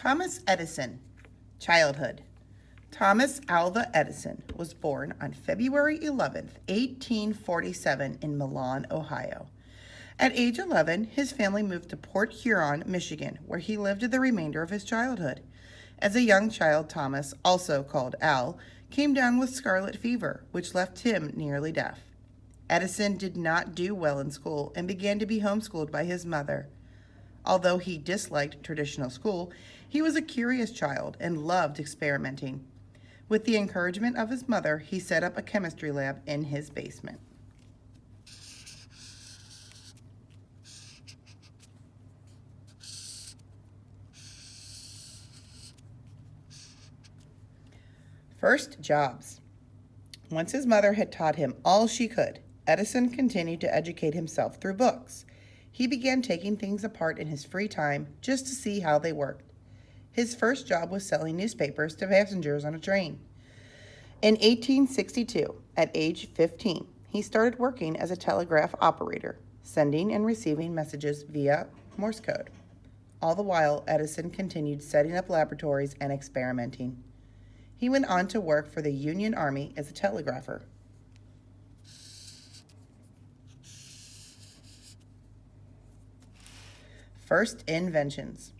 Thomas Edison. Childhood. Thomas Alva Edison was born on February 11th, 1847 in Milan, Ohio. At age 11, his family moved to Port Huron, Michigan, where he lived the remainder of his childhood. As a young child, Thomas, also called Al, came down with scarlet fever, which left him nearly deaf. Edison did not do well in school and began to be homeschooled by his mother. Although he disliked traditional school, he was a curious child and loved experimenting. With the encouragement of his mother, he set up a chemistry lab in his basement. First jobs. Once his mother had taught him all she could, Edison continued to educate himself through books. He began taking things apart in his free time just to see how they worked. His first job was selling newspapers to passengers on a train. In 1862, at age 15, he started working as a telegraph operator, sending and receiving messages via Morse code. All the while, Edison continued setting up laboratories and experimenting. He went on to work for the Union Army as a telegrapher. First inventions.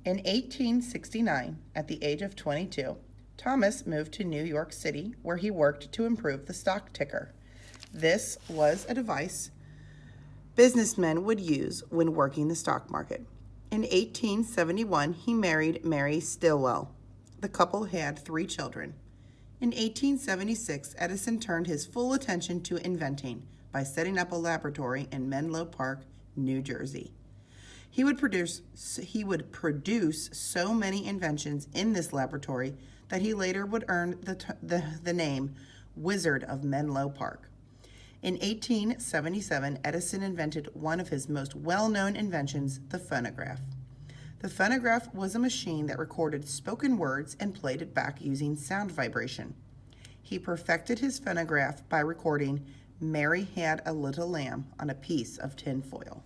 In 1869, at the age of 22, Thomas moved to New York City, where he worked to improve the stock ticker. This was a device businessmen would use when working the stock market. In 1871, he married Mary Stilwell. The couple had 3 children. In 1876, Edison turned his full attention to inventing by setting up a laboratory in Menlo Park, New Jersey. He would produce so many inventions in this laboratory that he later would earn the name Wizard of Menlo Park. In 1877, Edison invented one of his most well-known inventions, the phonograph. The phonograph was a machine that recorded spoken words and played it back using sound vibration. He perfected his phonograph by recording "Mary Had a Little Lamb" on a piece of tin foil.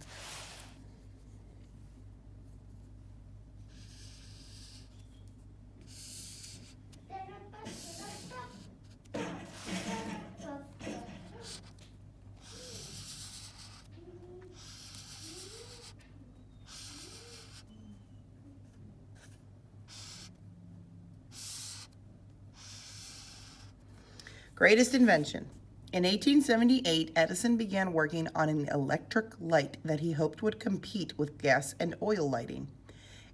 Greatest invention. In 1878, Edison began working on an electric light that he hoped would compete with gas and oil lighting.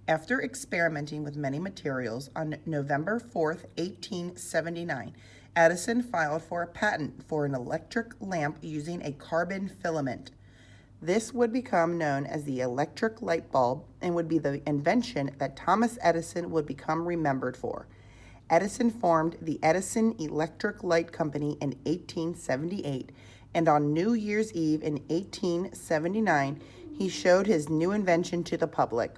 After experimenting with many materials, on November 4, 1879, Edison filed for a patent for an electric lamp using a carbon filament. This would become known as the electric light bulb and would be the invention that Thomas Edison would become remembered for. Edison formed the Edison Electric Light Company in 1878, and on New Year's Eve in 1879, he showed his new invention to the public.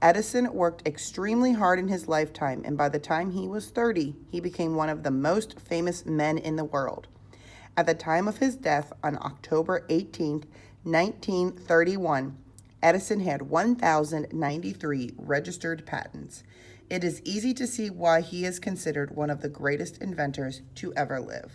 Edison worked extremely hard in his lifetime, and by the time he was 30, he became one of the most famous men in the world. At the time of his death on October 18, 1931, Edison had 1,093 registered patents. It is easy to see why he is considered one of the greatest inventors to ever live.